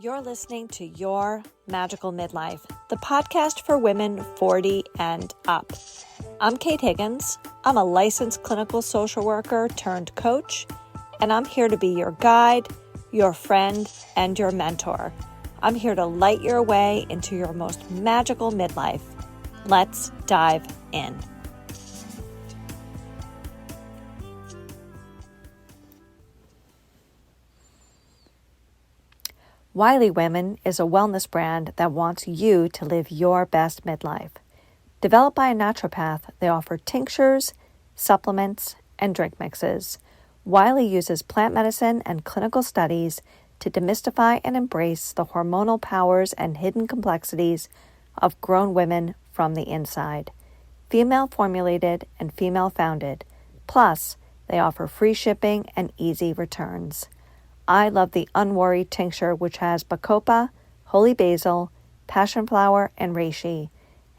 You're listening to Your Magical Midlife, the podcast for women 40 and up. I'm Kate Higgins. I'm a licensed clinical social worker turned coach, and I'm here to be your guide, your friend, and your mentor. I'm here to light your way into your most magical midlife. Let's dive in. Wiley Women is a wellness brand that wants you to live your best midlife. Developed by a naturopath, they offer tinctures, supplements, and drink mixes. Wiley uses plant medicine and clinical studies to demystify and embrace the hormonal powers and hidden complexities of grown women from the inside. Female formulated and female founded. Plus, they offer free shipping and easy returns. I love the Unworried tincture, which has bacopa, holy basil, passion flower, and reishi.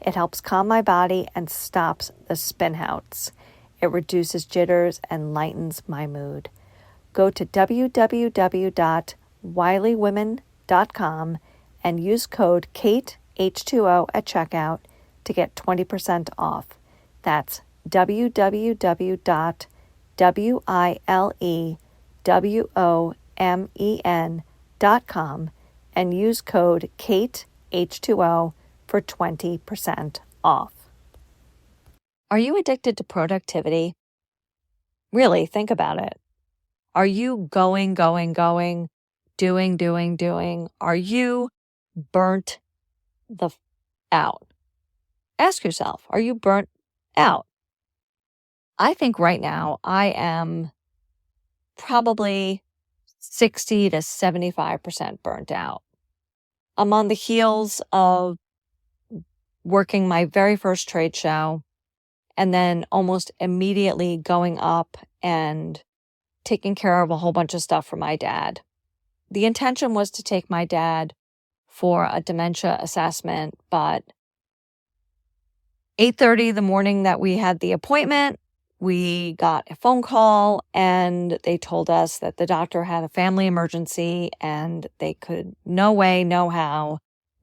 It helps calm my body and stops the spinouts. It reduces jitters and lightens my mood. Go to www.wileywomen.com and use code KATEH2O at checkout to get 20% off. That's www.wileywomen.com and use code KATEH2O for 20% off. Are you addicted to productivity? Really, think about it. Are you going, doing? Are you burnt out? Ask yourself, are you burnt out? I think right now I am probably 60 to 75% burnt out. I'm on the heels of working my very first trade show and then almost immediately going up and taking care of a whole bunch of stuff for my dad. The intention was to take my dad for a dementia assessment, but 8:30 the morning that we had the appointment, we got a phone call and they told us that the doctor had a family emergency and they could no way, no how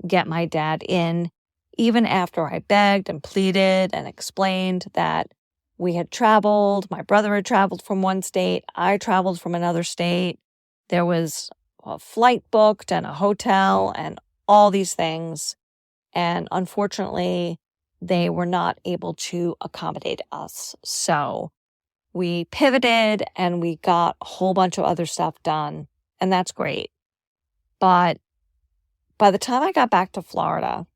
get my dad in, even after I begged and pleaded and explained that we had traveled. My brother had traveled from one state. I traveled from another state. There was a flight booked and a hotel and all these things. And unfortunately, they were not able to accommodate us. So we pivoted and we got a whole bunch of other stuff done. And that's great. But by the time I got back to Florida,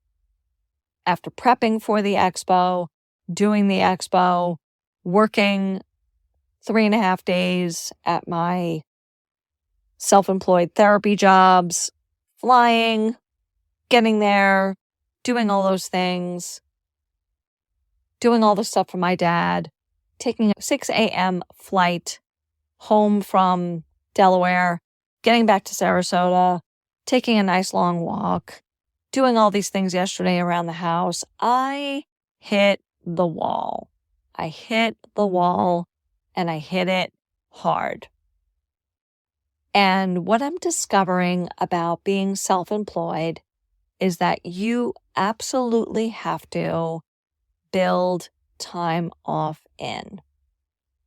after prepping for the expo, doing the expo, working 3.5 days at my self-employed therapy jobs, flying, getting there, doing all those things, doing all the stuff for my dad, taking a 6 a.m. flight home from Delaware, getting back to Sarasota, taking a nice long walk, doing all these things yesterday around the house, I hit the wall. I hit the wall and I hit it hard. And what I'm discovering about being self-employed is that you absolutely have to build time off in.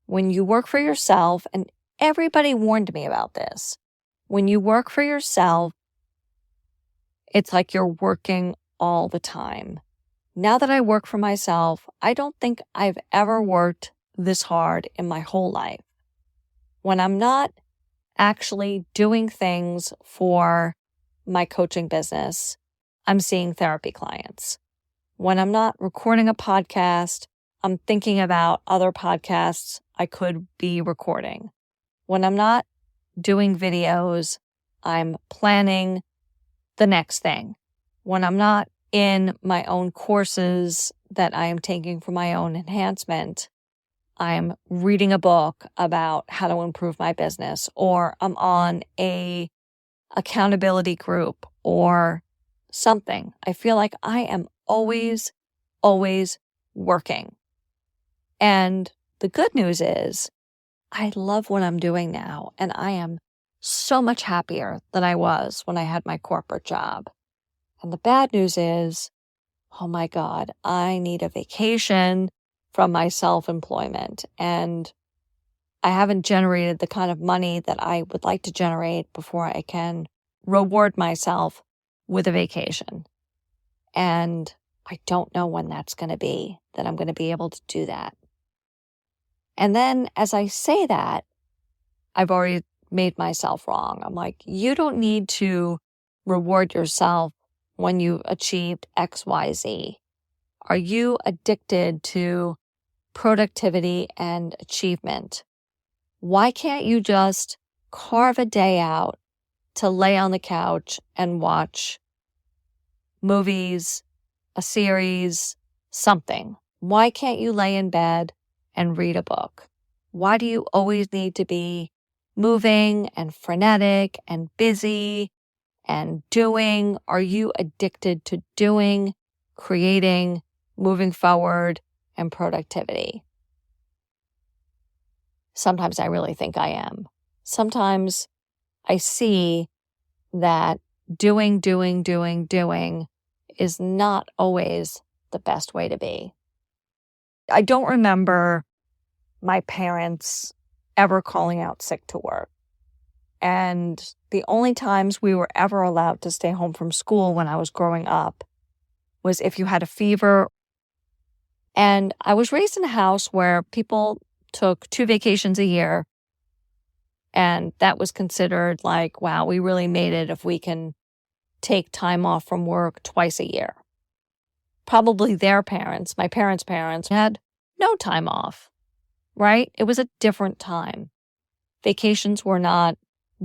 When you work for yourself, and everybody warned me about this, when you work for yourself, it's like you're working all the time. Now that I work for myself, I don't think I've ever worked this hard in my whole life. When I'm not actually doing things for my coaching business, I'm seeing therapy clients. When I'm not recording a podcast, I'm thinking about other podcasts I could be recording. When I'm not doing videos, I'm planning the next thing. When I'm not in my own courses that I am taking for my own enhancement, I'm reading a book about how to improve my business, or I'm on a accountability group or something. I feel like I am always working. And the good news is I love what I'm doing now, and I am so much happier than I was when I had my corporate job. And the bad news is, oh my God, I need a vacation from my self-employment. And I haven't generated the kind of money that I would like to generate before I can reward myself with a vacation. And I don't know when that's going to be, that I'm going to be able to do that. And then as I say that, I've already made myself wrong. I'm like, you don't need to reward yourself when you've achieved X, Y, Z. Are you addicted to productivity and achievement? Why can't you just carve a day out to lay on the couch and watch movies, a series, something? Why can't you lay in bed and read a book? Why do you always need to be moving and frenetic and busy and doing? Are you addicted to doing, creating, moving forward, and productivity? Sometimes I really think I am. Sometimes I see that doing is not always the best way to be. I don't remember my parents ever calling out sick to work. And the only times we were ever allowed to stay home from school when I was growing up was if you had a fever. And I was raised in a house where people took 2 vacations a year. And that was considered like, wow, we really made it if we can take time off from work twice a year. Probably their parents, my parents' parents, had no time off, right? It was a different time. Vacations were not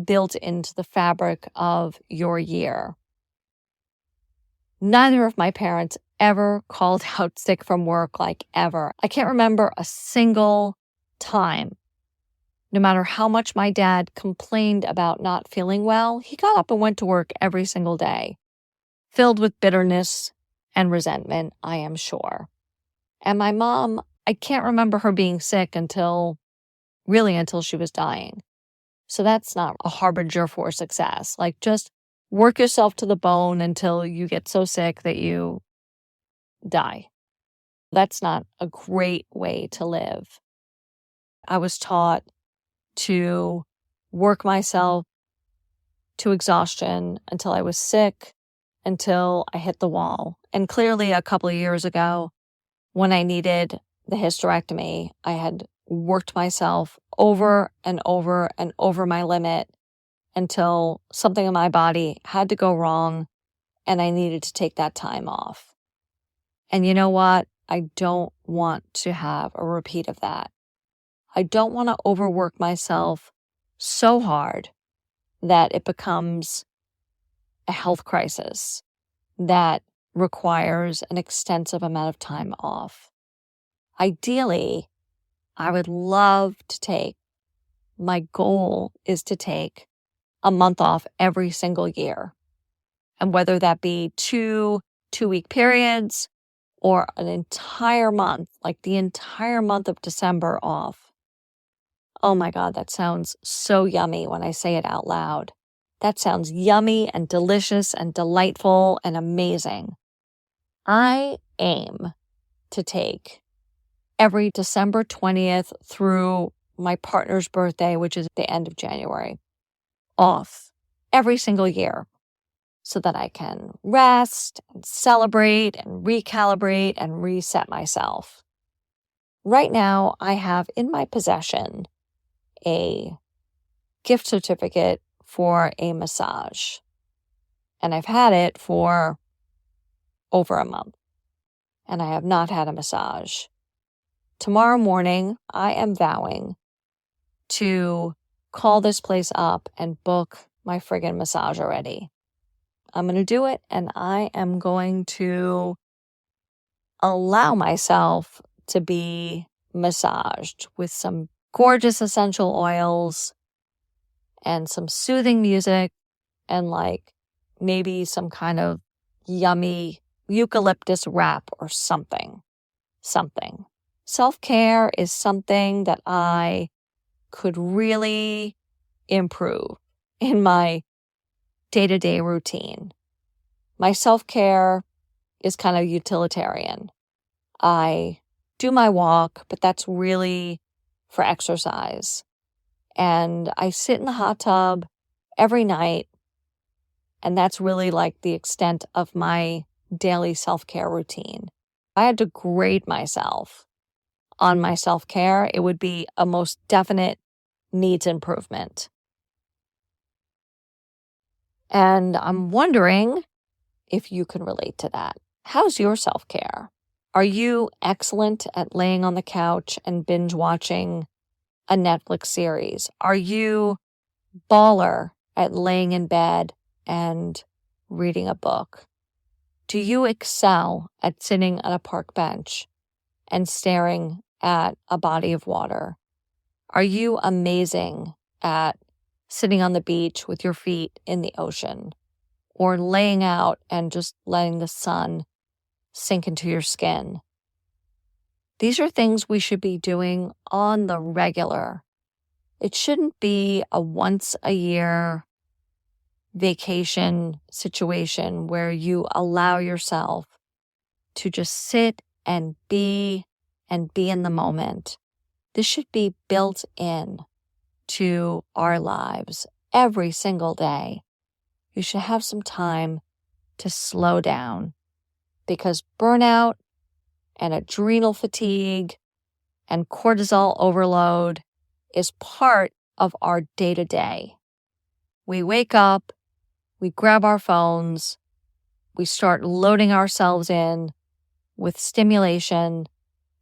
built into the fabric of your year. Neither of my parents ever called out sick from work, like ever. I can't remember a single time. No matter how much my dad complained about not feeling well, he got up and went to work every single day, filled with bitterness and resentment, I am sure. And my mom, I can't remember her being sick until she was dying. So that's not a harbinger for success. Like, just work yourself to the bone until you get so sick that you die. That's not a great way to live. I was taught to work myself to exhaustion until I was sick, until I hit the wall. And clearly a couple of years ago, when I needed the hysterectomy, I had worked myself over and over and over my limit until something in my body had to go wrong and I needed to take that time off. And you know what? I don't want to have a repeat of that. I don't want to overwork myself so hard that it becomes a health crisis that requires an extensive amount of time off. Ideally, I would love to take, my goal is to take a month off every single year. And whether that be 2-week periods or an entire month, like the entire month of December off. Oh my God, that sounds so yummy when I say it out loud. That sounds yummy and delicious and delightful and amazing. I aim to take every December 20th through my partner's birthday, which is the end of January, off every single year so that I can rest and celebrate and recalibrate and reset myself. Right now, I have in my possession a gift certificate for a massage, and I've had it for over a month, and I have not had a massage. Tomorrow morning, I am vowing to call this place up and book my friggin' massage already. I'm going to do it, and I am going to allow myself to be massaged with some gorgeous essential oils and some soothing music and like maybe some kind of yummy eucalyptus wrap or something. Self-care is something that I could really improve. in my day-to-day routine. My self-care is kind of utilitarian. I do my walk, but that's really for exercise. And I sit in the hot tub every night, and that's really like the extent of my daily self-care routine. I had to grade myself on my self-care. It would be a most definite needs improvement. And I'm wondering if you can relate to that. How's your self-care? Are you excellent at laying on the couch and binge watching a Netflix series? Are you baller at laying in bed and reading a book? Do you excel at sitting on a park bench and staring at a body of water? Are you amazing at sitting on the beach with your feet in the ocean, or laying out and just letting the sun sink into your skin? These are things we should be doing on the regular. It shouldn't be a once a year vacation situation where you allow yourself to just sit and be in the moment. This should be built in to our lives every single day. You should have some time to slow down, because burnout and adrenal fatigue and cortisol overload is part of our day-to-day. We wake up, we grab our phones, we start loading ourselves in with stimulation.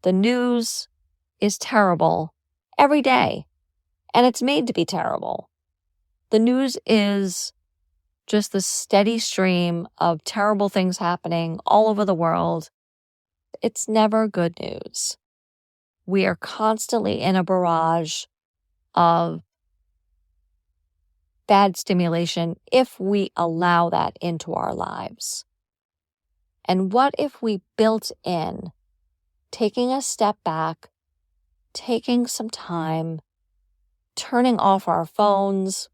The news is terrible every day, and it's made to be terrible. The news is just the steady stream of terrible things happening all over the world. It's never good news. We are constantly in a barrage of bad stimulation if we allow that into our lives. And what if we built in taking a step back, taking some time, turning off our phones,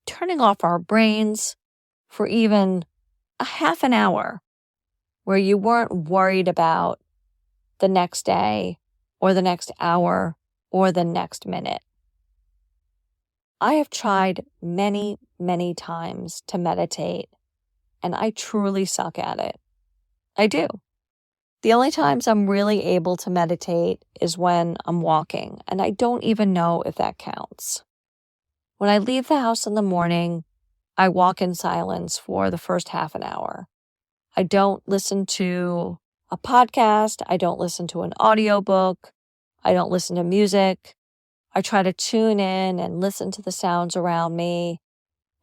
turning off our brains for even a half an hour, where you weren't worried about the next day or the next hour or the next minute? I have tried many, many times to meditate, and I truly suck at it. I do. The only times I'm really able to meditate is when I'm walking, and I don't even know if that counts. When I leave the house in the morning, I walk in silence for the first half an hour. I don't listen to a podcast. I don't listen to an audiobook. I don't listen to music. I try to tune in and listen to the sounds around me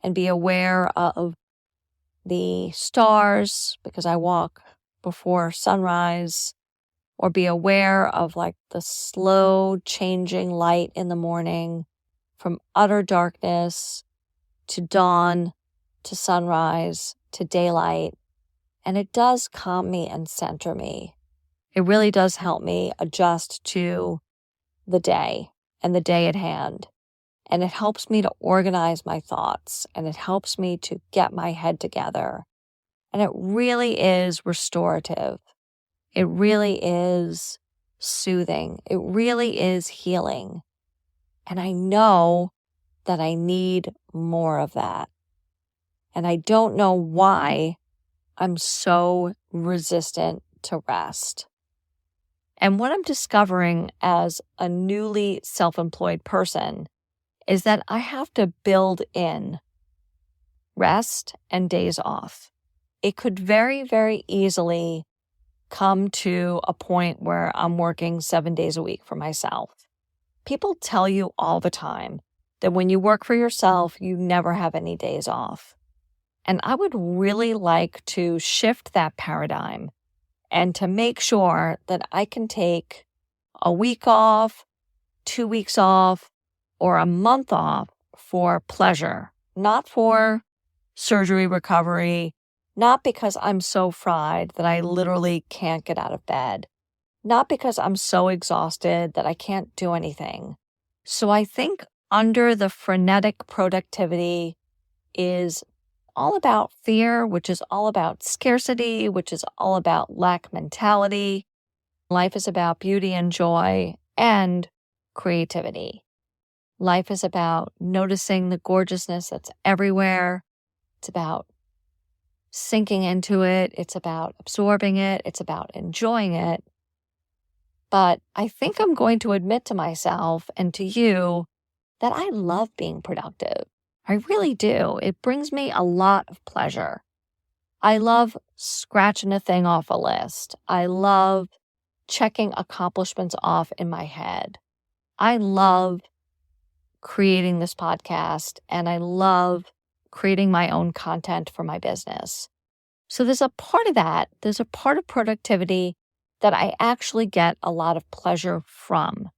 and be aware of the stars, because I walk before sunrise, or be aware of like the slow changing light in the morning from utter darkness to dawn to sunrise to daylight. And it does calm me and center me. It really does help me adjust to the day and the day at hand. And it helps me to organize my thoughts, and it helps me to get my head together. And it really is restorative. It really is soothing. It really is healing. And I know that I need more of that. And I don't know why I'm so resistant to rest. And what I'm discovering as a newly self-employed person is that I have to build in rest and days off. It could very, very easily come to a point where I'm working 7 days a week for myself. People tell you all the time that when you work for yourself, you never have any days off. And I would really like to shift that paradigm and to make sure that I can take a week off, 2 weeks off, or a month off for pleasure, not for surgery recovery, not because I'm so fried that I literally can't get out of bed, not because I'm so exhausted that I can't do anything. So I think under the frenetic productivity is all about fear, which is all about scarcity, which is all about lack mentality. Life is about beauty and joy and creativity. Life is about noticing the gorgeousness that's everywhere. It's about sinking into it. It's about absorbing it. It's about enjoying it. But I think I'm going to admit to myself and to you that I love being productive. I really do. It brings me a lot of pleasure. I love scratching a thing off a list. I love checking accomplishments off in my head. I love creating this podcast, and I love creating my own content for my business. So there's a part of that, there's a part of productivity that I actually get a lot of pleasure from.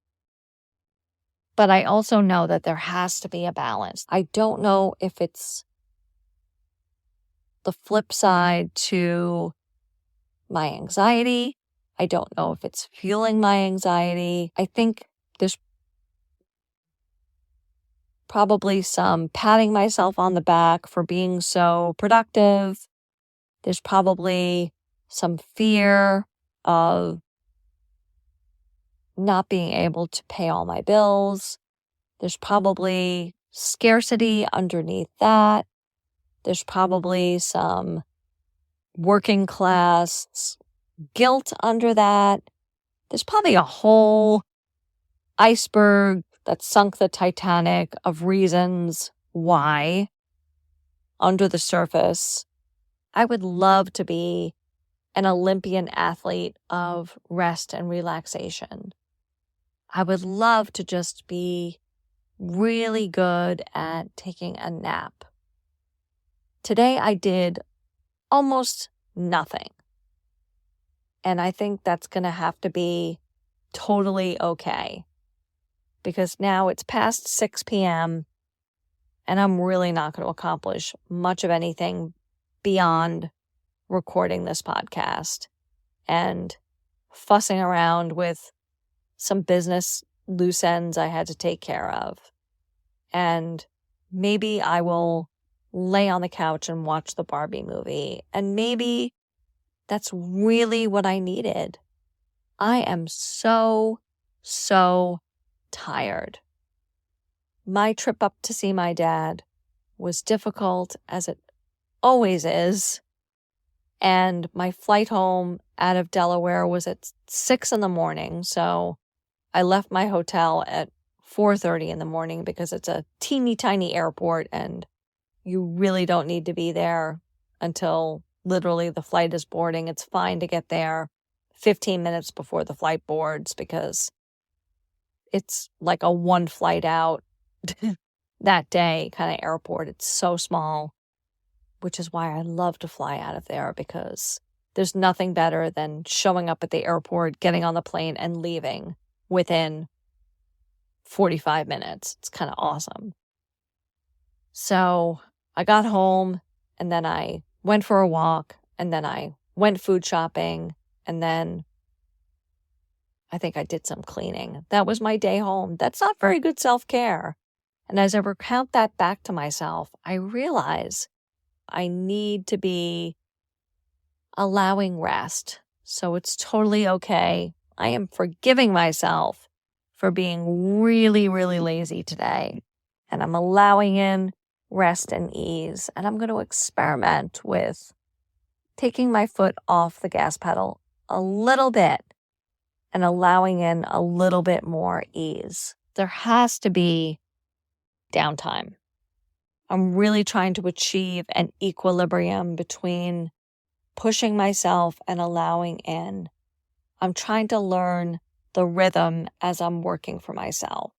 But I also know that there has to be a balance. I don't know if it's the flip side to my anxiety. I don't know if it's fueling my anxiety. I think there's probably some patting myself on the back for being so productive. There's probably some fear of not being able to pay all my bills. There's probably scarcity underneath that. There's probably some working class guilt under that. There's probably a whole iceberg that sunk the Titanic of reasons why under the surface. I would love to be an Olympian athlete of rest and relaxation. I would love to just be really good at taking a nap. Today I did almost nothing. And I think that's going to have to be totally okay. Because now it's past 6 p.m. and I'm really not going to accomplish much of anything beyond recording this podcast and fussing around with some business loose ends I had to take care of. And maybe I will lay on the couch and watch the Barbie movie. And maybe that's really what I needed. I am so tired. My trip up to see my dad was difficult, as it always is. And my flight home out of Delaware was at 6 a.m. So I left my hotel at 4:30 in the morning because it's a teeny tiny airport and you really don't need to be there until literally the flight is boarding. It's fine to get there 15 minutes before the flight boards because it's like a one flight out that day kind of airport. It's so small, which is why I love to fly out of there because there's nothing better than showing up at the airport, getting on the plane, and leaving within 45 minutes. It's kind of awesome. So I got home and then I went for a walk and then I went food shopping and then I think I did some cleaning. That was my day home. That's not very good self-care. And as I recount that back to myself, I realize I need to be allowing rest. So it's totally okay. I am forgiving myself for being really lazy today. And I'm allowing in rest and ease. And I'm going to experiment with taking my foot off the gas pedal a little bit and allowing in a little bit more ease. There has to be downtime. I'm really trying to achieve an equilibrium between pushing myself and allowing in. I'm trying to learn the rhythm as I'm working for myself.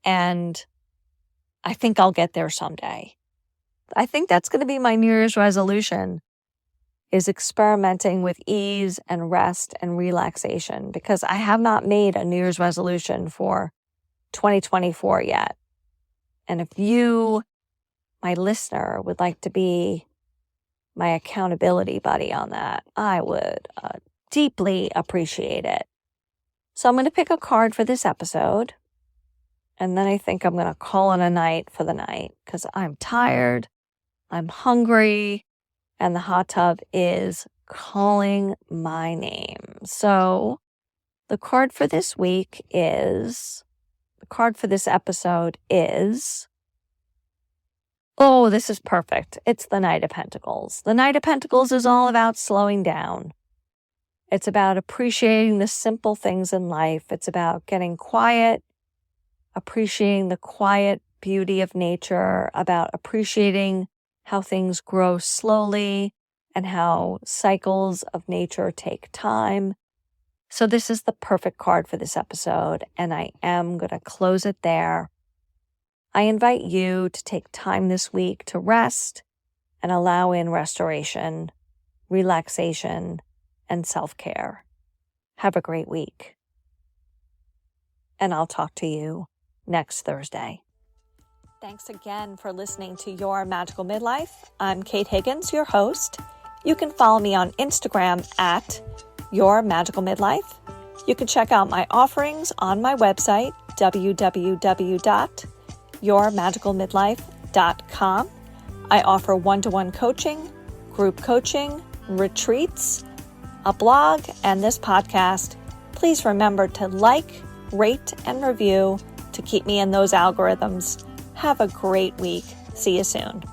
And I think I'll get there someday. I think that's going to be my New Year's resolution, is experimenting with ease and rest and relaxation, because I have not made a New Year's resolution for 2024 yet. And if you, my listener, would like to be my accountability buddy on that, I would deeply appreciate it. So I'm going to pick a card for this episode. And then I think I'm going to call it a night for the night because I'm tired, I'm hungry, and the hot tub is calling my name. So the card for this episode is, oh, this is perfect. It's the Knight of Pentacles. The Knight of Pentacles is all about slowing down. It's about appreciating the simple things in life. It's about getting quiet, appreciating the quiet beauty of nature, about appreciating how things grow slowly and how cycles of nature take time. So this is the perfect card for this episode, and I am going to close it there. I invite you to take time this week to rest and allow in restoration, relaxation, and self-care. Have a great week. And I'll talk to you next Thursday. Thanks again for listening to Your Magical Midlife. I'm Kate Higgins, your host. You can follow me on Instagram at Your Magical Midlife. You can check out my offerings on my website, www.yourmagicalmidlife.com. I offer one-to-one coaching, group coaching, retreats, a blog, and this podcast. Please remember to like, rate, and review to keep me in those algorithms. Have a great week. See you soon.